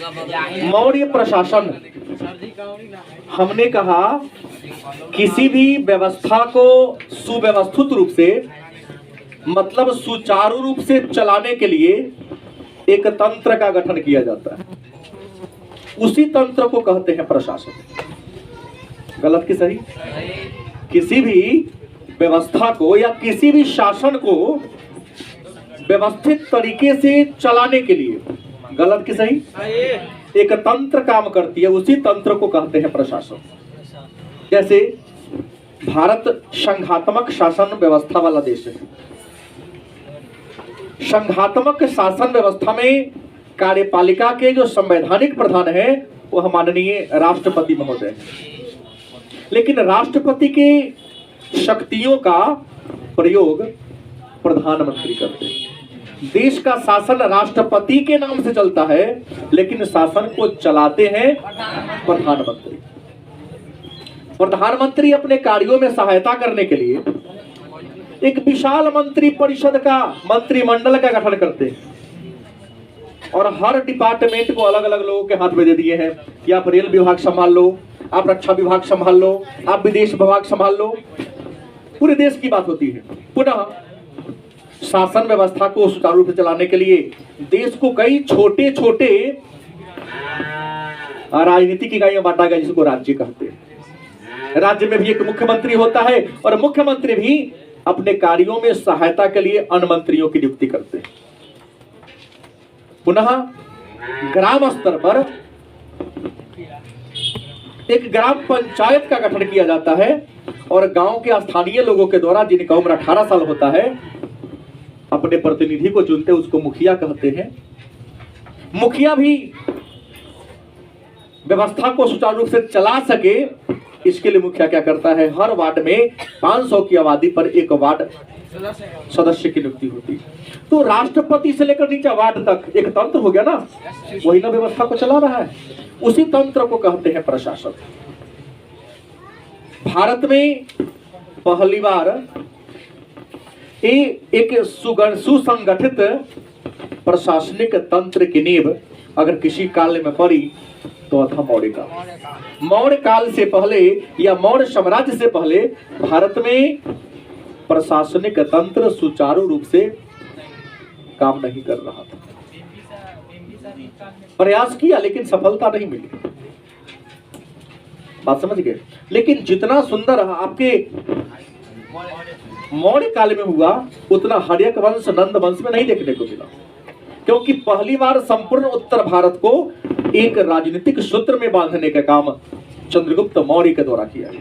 मौर्य प्रशासन, हमने कहा किसी भी व्यवस्था को सुव्यवस्थित रूप से मतलब सुचारू रूप से चलाने के लिए एक तंत्र का गठन किया जाता है। उसी तंत्र को कहते हैं प्रशासन। गलत कि सही? किसी भी व्यवस्था को या किसी भी शासन को व्यवस्थित तरीके से चलाने के लिए, गलत कि सही, एक तंत्र काम करती है, उसी तंत्र को कहते हैं प्रशासन। जैसे भारत संघात्मक शासन व्यवस्था वाला देश है। संघात्मक शासन व्यवस्था में कार्यपालिका के जो संवैधानिक प्रधान है वह माननीय राष्ट्रपति महोदय है, लेकिन राष्ट्रपति के शक्तियों का प्रयोग प्रधानमंत्री करते हैं। देश का शासन राष्ट्रपति के नाम से चलता है, लेकिन शासन को चलाते हैं प्रधानमंत्री। प्रधानमंत्री अपने कार्यों में सहायता करने के लिए एक विशाल मंत्री परिषद का, मंत्रिमंडल का गठन करते हैं और हर डिपार्टमेंट को अलग अलग लोगों के हाथ में दे दिए हैं कि आप रेल विभाग संभाल लो, आप रक्षा विभाग संभाल लो, आप विदेश विभाग संभाल लो। पूरे देश की बात होती है। पुनः शासन व्यवस्था को सुचारू रूप से चलाने के लिए देश को कई छोटे छोटे राजनीतिक इकाइयां बांटा गया, जिसको राज्य कहते हैं। राज्य में भी एक मुख्यमंत्री होता है और मुख्यमंत्री भी अपने कार्यों में सहायता के लिए अन्य मंत्रियों की नियुक्ति करते हैं। पुनः ग्राम स्तर पर एक ग्राम पंचायत का गठन किया जाता है और गांव के स्थानीय लोगों के द्वारा, जिनका उम्र 18 साल होता है, अपने प्रतिनिधि को चुनते, उसको मुखिया कहते हैं। मुखिया भी व्यवस्था को सुचारू रूप से चला सके, इसके लिए मुखिया क्या करता है, हर वार्ड में 500 की आबादी पर एक वार्ड सदस्य की नियुक्ति होती है। तो राष्ट्रपति से लेकर नीचे वार्ड तक एक तंत्र हो गया ना, वही ना व्यवस्था को चला रहा है। उसी तंत्र को कहते हैं प्रशासन। भारत में पहली बार एक सुसंगठित प्रशासनिक तंत्र की नींव अगर किसी काल में पड़ी तो था मौर्य काल। मौर्य काल से पहले या मौर्य साम्राज्य से पहले भारत में प्रशासनिक तंत्र सुचारू रूप से काम नहीं कर रहा था। प्रयास किया लेकिन सफलता नहीं मिली। बात समझ गए? लेकिन जितना सुंदर आपके मौर्य काल में हुआ उतना हर्यक वंश, नंद वंश में नहीं देखने को मिला, क्योंकि पहली बार संपूर्ण उत्तर भारत को एक राजनीतिक सूत्र में बांधने का काम चंद्रगुप्त मौर्य के द्वारा किया गया।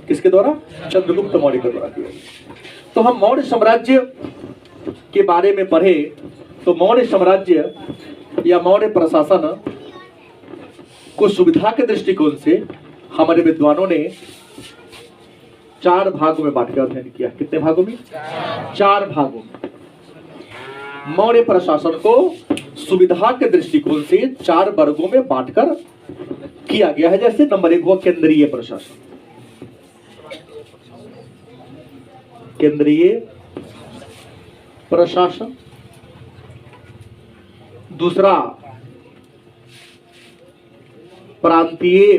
किसके द्वारा? चंद्रगुप्त मौर्य के द्वारा किया गया। तो हम मौर्य साम्राज्य के बारे में पढ़े तो मौर्य साम्राज्य या मौर्य प्रशासन को सुविधा के दृष्टिकोण से हमारे विद्वानों ने 4 भागों में बांट कर अध्ययन किया। कितने भागों में? 4 भागों में। मौर्य प्रशासन को सुविधा के दृष्टिकोण से 4 वर्गों में बांटकर किया गया है। जैसे नंबर 1 हुआ केंद्रीय प्रशासन। केंद्रीय प्रशासन। दूसरा प्रांतीय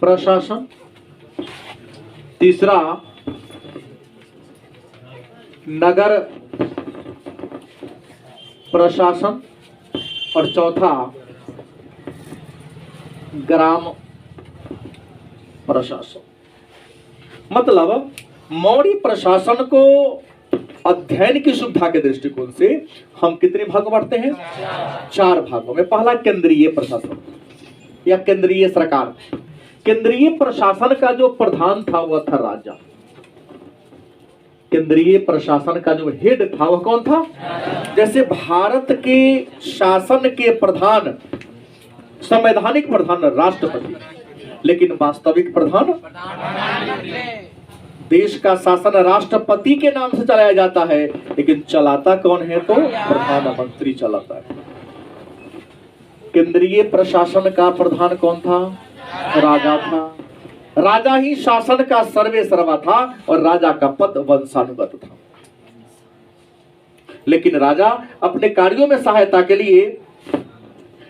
प्रशासन। तीसरा नगर प्रशासन और चौथा ग्राम प्रशासन। मतलब मौर्य प्रशासन को अध्ययन की सुविधा के दृष्टिकोण से हम कितने भाग बांटते हैं? 4 भागों में। पहला केंद्रीय प्रशासन या केंद्रीय सरकार। केंद्रीय प्रशासन का जो प्रधान था वह था राजा। केंद्रीय प्रशासन का जो हेड था वह कौन था? जैसे भारत के शासन के प्रधान, संवैधानिक प्रधान राष्ट्रपति, लेकिन वास्तविक प्रधान देश का शासन राष्ट्रपति के नाम से चलाया जाता है, लेकिन चलाता कौन है? तो प्रधानमंत्री चलाता है। केंद्रीय प्रशासन का प्रधान कौन था? राजा था। राजा ही शासन का सर्वे सर्वा था और राजा का पद वंशानुगत था। लेकिन राजा अपने कार्यों में सहायता के लिए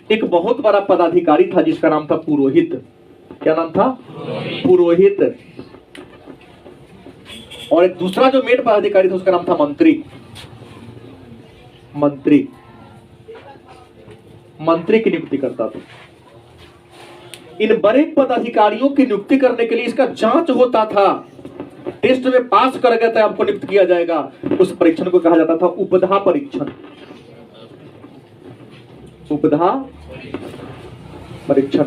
एक बहुत बड़ा पदाधिकारी था जिसका नाम था पुरोहित। क्या नाम था? पुरोहित। और एक दूसरा जो मेन पदाधिकारी था उसका नाम था मंत्री। मंत्री मंत्री की नियुक्ति करता था। इन बड़े पदाधिकारियों की नियुक्ति करने के लिए इसका जांच होता था। टेस्ट में पास कर गया था आपको नियुक्त किया जाएगा। उस परीक्षण को कहा जाता था उपधा परीक्षण। उपधा परीक्षण।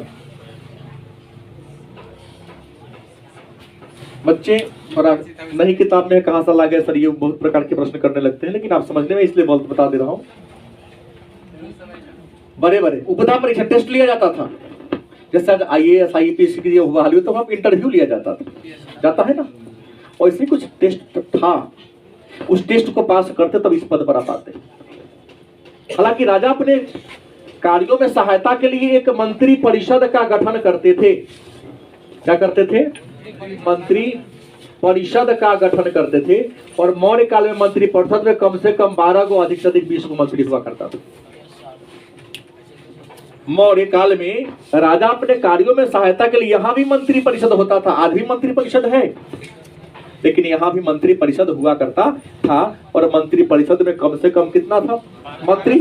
बच्चे थोड़ा नई किताब में कहां सा गया सर, ये बहुत प्रकार के प्रश्न करने लगते हैं, लेकिन आप समझने में इसलिए बहुत बता दे रहा हूं। बड़े बड़े उपधा परीक्षण टेस्ट लिया जाता था। जैसे IAS IPS की बहाली तो वहां इंटरव्यू लिया जाता है ना, और इसमें कुछ टेस्ट था। उस टेस्ट को पास करते तब इस पद पर आ पाते। हालांकि राजा अपने कार्यों में सहायता के लिए एक मंत्री परिषद का गठन करते थे। क्या करते थे? मंत्री परिषद का गठन करते थे। और मौर्य काल में मंत्री परिषद में कम से कम 12 को, अधिक से अधिक 20 को मंत्री हुआ करता था। मौर्य काल में राजा अपने कार्यों में सहायता के लिए यहां भी मंत्री परिषद होता था। आज भी मंत्री परिषद है, लेकिन यहां भी मंत्री परिषद हुआ करता था। और मंत्री परिषद में कम से कम कितना था? मंत्री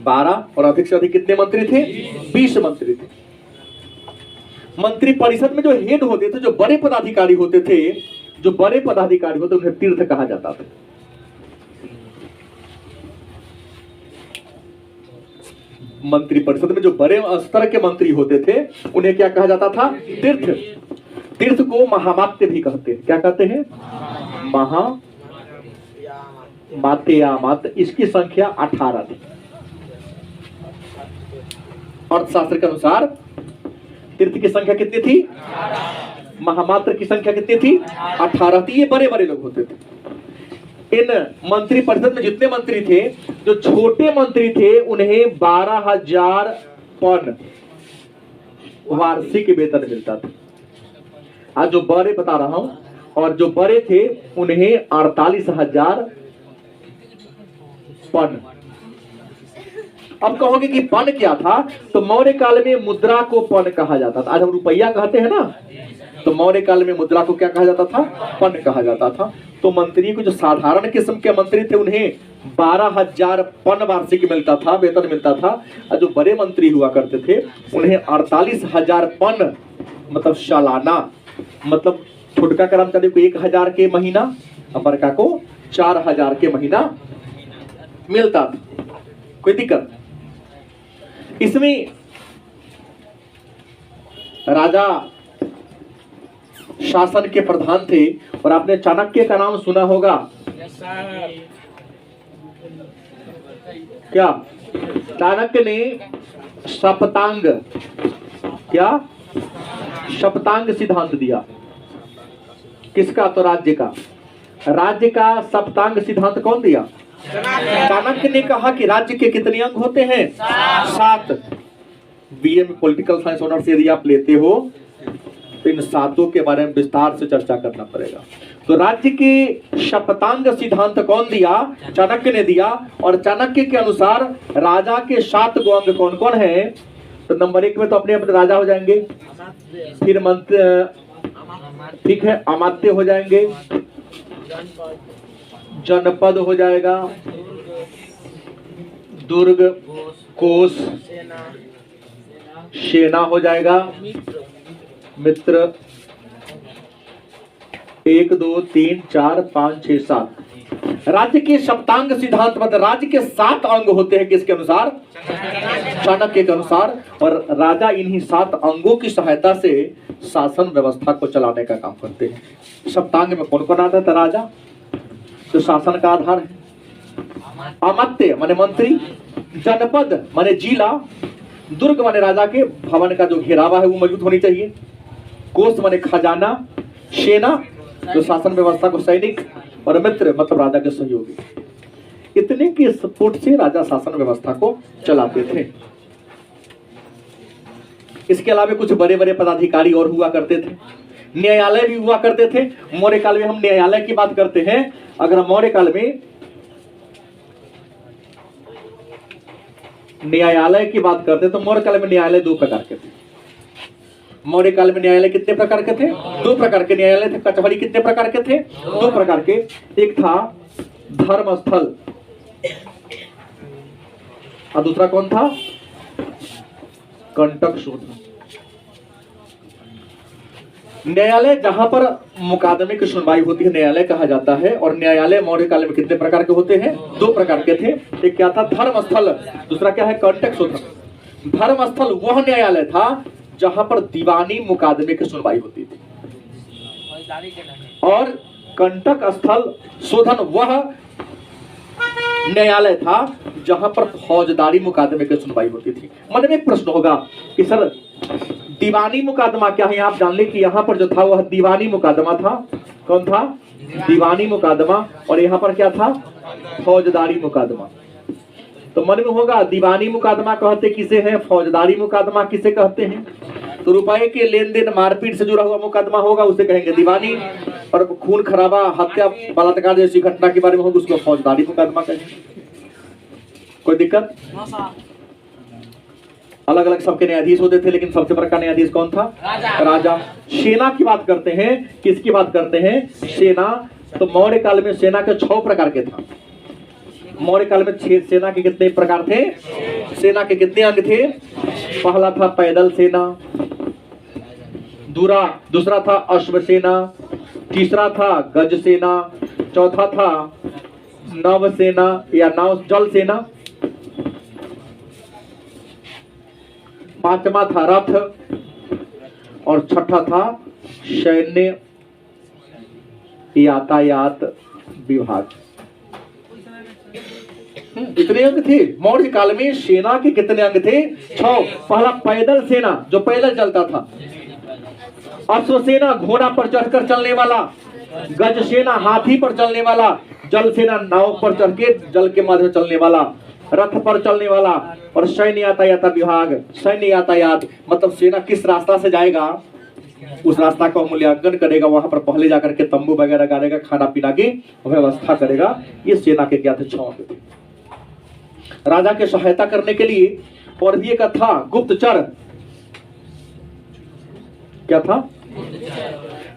12 और अधिक से अधिक कितने मंत्री थे? 20 मंत्री थे। मंत्री परिषद में जो हेड होते थे, जो बड़े पदाधिकारी होते थे, उन्हें तीर्थ कहा जाता था। मंत्री परिषद में जो बड़े स्तर के मंत्री होते थे उन्हें क्या कहा जाता था? तीर्थ। तीर्थ को महामात्य भी कहते हैं। क्या कहते हैं? महामात्य। इसकी संख्या 18 थी। अर्थशास्त्र के अनुसार तीर्थ की संख्या कितनी थी? महामात्र की संख्या कितनी थी? 18 थी। ये बड़े बड़े लोग होते थे। इन मंत्री परिषद में जितने मंत्री थे, जो छोटे मंत्री थे उन्हें 12,000 पन वार्षिक वेतन मिलता था। आज जो बड़े बता रहा हूं, और जो बड़े थे उन्हें 48,000 पन। अब कहोगे कि पन क्या था? तो मौर्य काल में मुद्रा को पन कहा जाता था। आज हम रुपया कहते हैं ना, तो मौर्य काल में मुद्रा को क्या कहा जाता था? पन कहा जाता था। तो मंत्री को, जो साधारण किस्म के मंत्री थे, उन्हें 12,000 पन वार्षिक मिलता था, वेतन मिलता था। और जो बड़े मंत्री हुआ करते थे उन्हें 48,000 पन, मतलब सालाना, मतलब छोटका कर्मचारी को 1,000 के महीना और बड़का को 4,000 के महीना मिलता था। कोई दिक्कत? इसमें राजा शासन के प्रधान थे। और आपने चाणक्य का नाम सुना होगा। क्या? चाणक्य ने सप्तांग, क्या? सप्तांग सिद्धांत दिया। किसका? तो राज्य का। राज्य का सप्तांग सिद्धांत कौन दिया? चाणक्य ने कहा कि राज्य के कितने अंग होते हैं? 7। बीए में पॉलिटिकल साइंस ऑनर्स यदि आप लेते हो तो इन 7 के बारे में विस्तार से चर्चा करना पड़ेगा। तो राज्य के सप्तांग सिद्धांत कौन दिया? चाणक्य ने दिया। और चाणक्य के अनुसार राजा के 7 गो अंग कौन कौन है? तो नंबर 1 में तो अपने अपने राजा हो जाएंगे, फिर मंत्र, ठीक है, अमात्य हो जाएंगे, जनपद हो जाएगा, दुर्ग, कोष, सेना हो जाएगा, मित्र, 1 2 3 4 5 6 7। राज्य के सप्तांग सिद्धांत मतलब राज्य के 7 अंग होते हैं। किसके अनुसार? चाणक्य के अनुसार। और राजा इन्हीं 7 अंगों की सहायता से शासन व्यवस्था को चलाने का काम करते हैं। सप्तांग में कौन कौन आता था? राजा, जो शासन का आधार है। अमात्य माने मंत्री, जनपद माने जिला, दुर्ग माने राजा के भवन का जो घेरावा है वो मजबूत होनी चाहिए, कोष माने खजाना, सेना जो शासन व्यवस्था को सैनिक, और मित्र मतलब राजा के सहयोगी। इतने के सपोर्ट से राजा शासन व्यवस्था को चलाते थे। इसके अलावा कुछ बड़े बड़े पदाधिकारी और हुआ करते थे। न्यायालय भी हुआ करते थे। मौर्य काल में हम न्यायालय की बात करते हैं। अगर मौर्य काल में न्यायालय की बात करते तो मौर्य काल में न्यायालय दो प्रकार के थे। मौर्य काल में न्यायालय कितने प्रकार के थे? दो प्रकार के न्यायालय थे। कचहरी कितने प्रकार के थे? दो प्रकार के। एक था धर्मस्थल और दूसरा कौन था? कंटक शोधन। न्यायालय जहां पर मुकदमे की सुनवाई होती है न्यायालय कहा जाता है। और न्यायालय मौर्य काल में कितने प्रकार के होते हैं? दो प्रकार के थे। एक क्या था? धर्मस्थल। दूसरा क्या है? कंटक शोधन। धर्मस्थल वह न्यायालय था जहां पर दीवानी मुकदमे की सुनवाई होती थी, और कंटक स्थल शोधन वह न्यायालय था जहां पर फौजदारी मुकदमे की सुनवाई होती थी। मन में एक प्रश्न होगा कि सर दीवानी मुकदमा क्या है? आप जान ले कि यहाँ पर जो था वह दीवानी मुकदमा था। कौन था? दीवानी मुकदमा। और यहाँ पर क्या था? फौजदारी मुकदमा। तो मन में होगा दीवानी मुकदमा कहते किसे हैं, फौजदारी मुकदमा किसे कहते हैं? तो रुपए के लेन देन मारपीट से जुड़ा हुआ मुकदमा होगा उसे कहेंगे दीवानी, और खून खराबा हत्या बलात्कार जैसी घटना के बारे में होगा उसको फौजदारी मुकदमा कहेंगे। कोई दिक्कत? अलग अलग सबके न्यायाधीश होते थे, लेकिन सबसे बड़ा न्यायाधीश कौन था? राजा। सेना की बात करते हैं, किसकी बात करते हैं? सेना। तो मौर्य काल में सेना के 6 प्रकार के था। मौर्य काल में सेना के कितने प्रकार थे? सेना के कितने अंग थे? पहला था पैदल सेना, दूसरा था अश्व सेना, तीसरा था गज सेना, चौथा था नव सेना या नाव जल सेना, पांचवा था रथ, और छठा था सैन्य यातायात विभाग। इतने अंग थे मौर्य काल में। सेना के कितने अंग थे? 6। पहला पैदल सेना जो पैदल चलता था, अश्व सेना घोड़ा पर चढ़कर चलने वाला, गज सेना हाथी पर चलने वाला, जल सेना नाव पर चढ़ के जल के माध्यम चलने वाला, रथ पर चलने वाला, और सैन्य यातायात विभाग। सैन्य यातायात मतलब सेना किस रास्ता से जाएगा उस रास्ता का मूल्यांकन करेगा, वहां पर पहले जाकर के तंबू वगैरह गाड़ेगा, खाना पीना की व्यवस्था करेगा। ये सेना के क्या थे? 6 अंग थे। राजा के सहायता करने के लिए और भी एक था गुप्तचर। क्या था?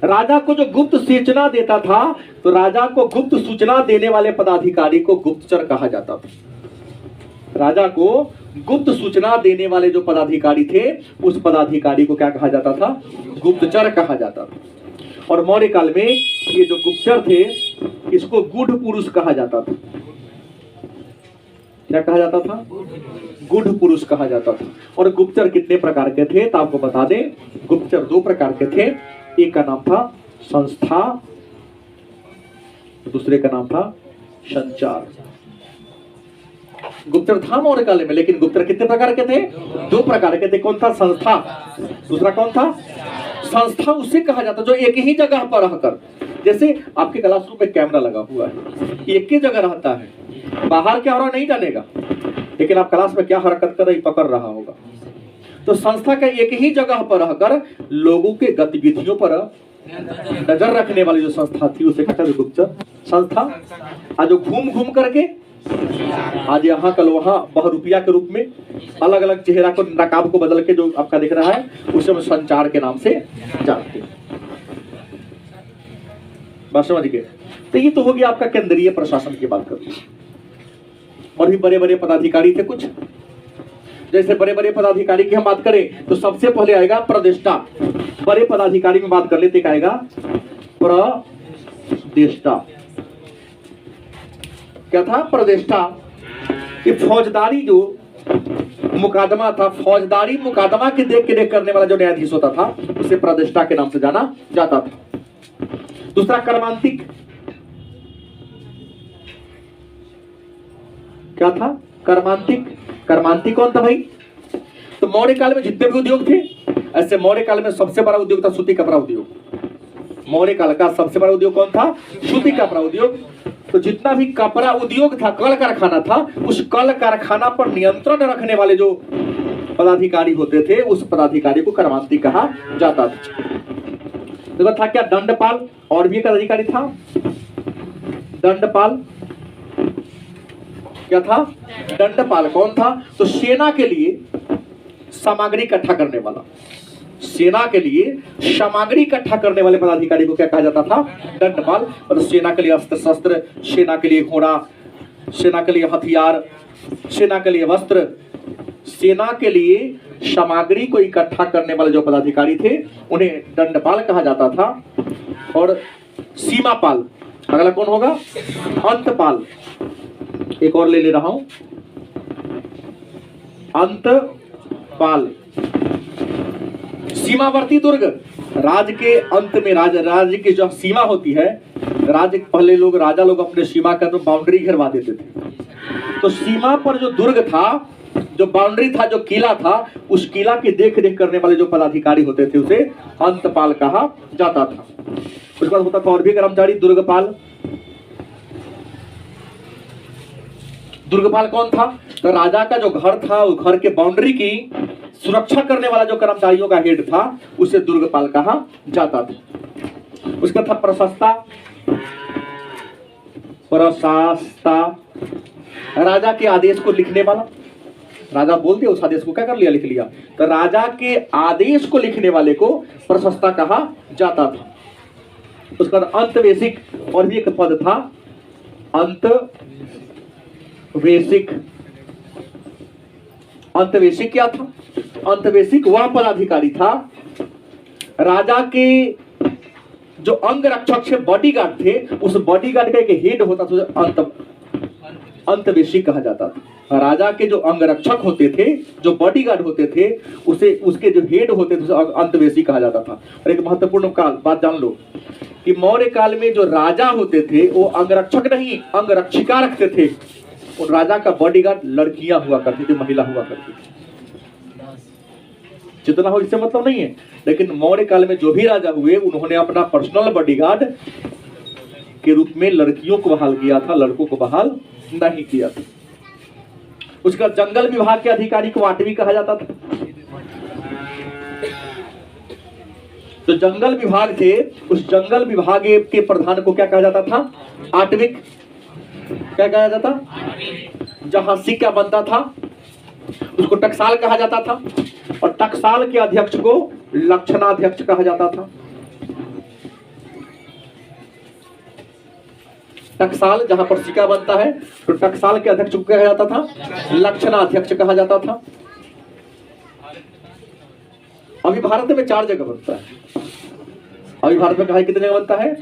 राजा को जो गुप्त सूचना देता था, तो राजा को गुप्त सूचना देने वाले पदाधिकारी को गुप्तचर कहा जाता था। राजा को गुप्त सूचना देने वाले जो पदाधिकारी थे उस पदाधिकारी को क्या कहा जाता था? गुप्तचर कहा जाता था। और मौर्य काल में ये जो गुप्तचर थे इसको गूढ़ पुरुष कहा जाता था। क्या कहा जाता था? गूढ़ पुरुष कहा जाता था। और गुप्तचर कितने प्रकार के थे तो आपको बता दें, गुप्तचर 2 प्रकार के थे। एक का नाम था संस्था, दूसरे का नाम था संचार। गुप्तचर था मौर्य काल में, लेकिन गुप्तचर कितने प्रकार के थे? 2 प्रकार के थे। कौन था? संस्था। दूसरा कौन था? संस्था उसे कहा जाता जो एक ही जगह पर रहकर, जैसे आपके क्लासरूम में कैमरा लगा हुआ है, एक ही जगह रहता है, बाहर क्या हो रहा नहीं जानेगा, लेकिन आप क्लास में क्या हरकत कर रही पकड़ रहा होगा। तो संस्था का एक ही जगह पर रहकर लोगों के गतिविधियों पर नजर रखने वाली जो संस्था थी उसे कहते थे गुप्तचर संस्था। आज घूम घूम करके आज यहाँ कल वहाँ बहुरूपिया के रूप में अलग अलग चेहरा को नकाब को बदल के जो आपका दिख रहा है उसे हम संचार के नाम से जानते हैं। बात समझ गए? तो ये तो हो गया आपका केंद्रीय प्रशासन की बात करते हैं। और भी बड़े बड़े पदाधिकारी थे कुछ। जैसे बड़े बड़े पदाधिकारी की हम बात करें तो सबसे पहले आएगा प्रदेष्टा। बड़े पदाधिकारी में बात कर लेते क्या आएगा? प्रदेष्टा। क्या था? प्रदेष्टा। ये फौजदारी जो मुकदमा था, फौजदारी मुकदमा की देख करने वाला जो न्यायाधीश होता था उसे प्रदेष्टा के नाम से जाना जाता था। दूसरा कर्मांतिक। क्या था? कर्मांतिक। कर्मांतिक कौन था भाई? तो मौर्य काल में जितने भी उद्योग थे, ऐसे मौर्य काल में सबसे बड़ा उद्योग था सूती कपड़ा उद्योग। मौर्य काल का सबसे बड़ा उद्योग कौन था? सूती कपड़ा उद्योग। तो जितना भी कपड़ा उद्योग था, कल कारखाना था, उस कल कारखाना पर नियंत्रण रखने वाले जो पदाधिकारी होते थे उस पदाधिकारी को कर्मांतिक कहा जाता था। तो था क्या? दंडपाल। और भी एक अधिकारी था दंडपाल। क्या था? दंडपाल। कौन था? तो सेना के लिए सामग्री इकट्ठा करने वाला, सेना के लिए सामग्री इकट्ठा करने वाले पदाधिकारी को क्या कहा जाता था? दंडपाल। और सेना के लिए अस्त्र शस्त्र, सेना के लिए घोड़ा, सेना के लिए हथियार, सेना के लिए वस्त्र, सेना के लिए सामग्री को इकट्ठा करने वाले जो पदाधिकारी थे उन्हें दंडपाल कहा जाता था। और सीमापाल, अगला कौन होगा? अंतपाल। एक और ले रहा हूं, अंतपाल। सीमावर्ती दुर्ग, राज्य के अंत में राज्य की जो सीमा होती है, राज्य पहले लोग राजा लोग अपने सीमा के अंदर बाउंड्री घेरवा देते थे। तो सीमा पर जो दुर्ग था, जो बाउंड्री था, जो किला था, उस किला की देख रेख करने वाले जो पदाधिकारी होते थे उसे अंतपाल कहा जाता था। उसके बाद होता था और भी कर्मचारी, दुर्गपाल। दुर्गपाल कौन था? तो राजा का जो घर था, उस घर के बाउंड्री की सुरक्षा करने वाला जो कर्मचारियों का हेड था उसे दुर्गपाल कहा जाता था। उसका था प्रशस्ता। प्रशास्ता, राजा के आदेश को लिखने वाला, राजा बोलते उस आदेश को क्या कर लिया? लिख लिया। तो राजा के आदेश को लिखने वाले को प्रशस्ता कहा जाता था। उसका अंतवेशिक, और भी एक पद था अंतवेशिक। अंतवेशिक क्या था? अंतवेशिक वह पदाधिकारी था, राजा के जो अंग रक्षक से बॉडीगार्ड थे, उस बॉडीगार्ड का एक हेड होता था, अंतवेशिक कहा जाता था। राजा के जो अंगरक्षक होते थे, जो बॉडीगार्ड होते थे, उसे उसके जो हेड होते थे उसे अंतवेशी कहा जाता था। और एक महत्वपूर्ण बात जान लो कि मौर्य काल में जो राजा होते थे वो अंगरक्षक नहीं, अंगरक्षिका रखते थे। और राजा का बॉडीगार्ड लड़कियां हुआ करती थी, महिला हुआ करती थी। जितना हो इससे मतलब नहीं है, लेकिन मौर्य काल में जो भी राजा हुए उन्होंने अपना पर्सनल बॉडीगार्ड के रूप में लड़कियों को बहाल किया था, लड़कों को बहाल नहीं किया था। उसका जंगल विभाग के अधिकारी को आटवी कहा जाता था। तो जंगल विभाग थे, उस जंगल विभाग के प्रधान को क्या कहा जाता था? आटविक। क्या कहा जाता था? जहां सिक्का बनता था उसको टकसाल कहा जाता था, और टकसाल के अध्यक्ष को लक्षणाध्यक्ष कहा जाता था। टकसाल जहां पर सिक्का बनता है तो टकसाल के अध्यक्ष को कहा जाता था? लक्षणाध्यक्ष कहा जाता था। अभी भारत में 4 जगह बनता है। अभी भारत में कहा कितने जगह बनता है?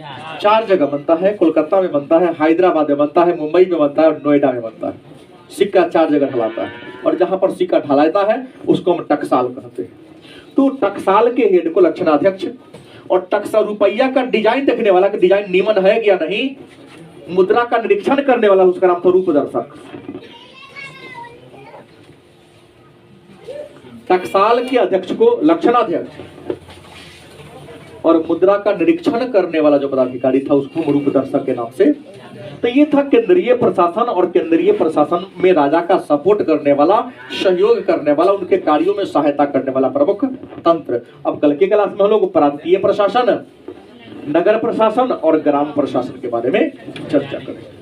4 जगह बनता है। कोलकाता में बनता है, हैदराबाद में बनता है, मुंबई में बनता है और नोएडा में बनता है। सिक्का 4 जगह ढलाता है, और जहां पर सिक्का ढलाता है उसको हम टकसाल कहते हैं। तो टकसाल के हेड को लक्षणाध्यक्ष, और टकसाल रुपया का डिजाइन देखने वाला कि डिजाइन नीमन है या नहीं, मुद्रा का निरीक्षण करने वाला उसका नाम था रूपदर्शक। टकसाल के अध्यक्ष को लक्षणाध्यक्ष, और मुद्रा का निरीक्षण करने वाला जो पदाधिकारी था उसको रूपदर्शक के नाम से। तो ये था केंद्रीय प्रशासन, और केंद्रीय प्रशासन में राजा का सपोर्ट करने वाला, सहयोग करने वाला, उनके कार्यों में सहायता करने वाला प्रमुख तंत्र। अब कल के क्लास में हम लोग प्रांतीय प्रशासन, नगर प्रशासन और ग्राम प्रशासन के बारे में चर्चा करें।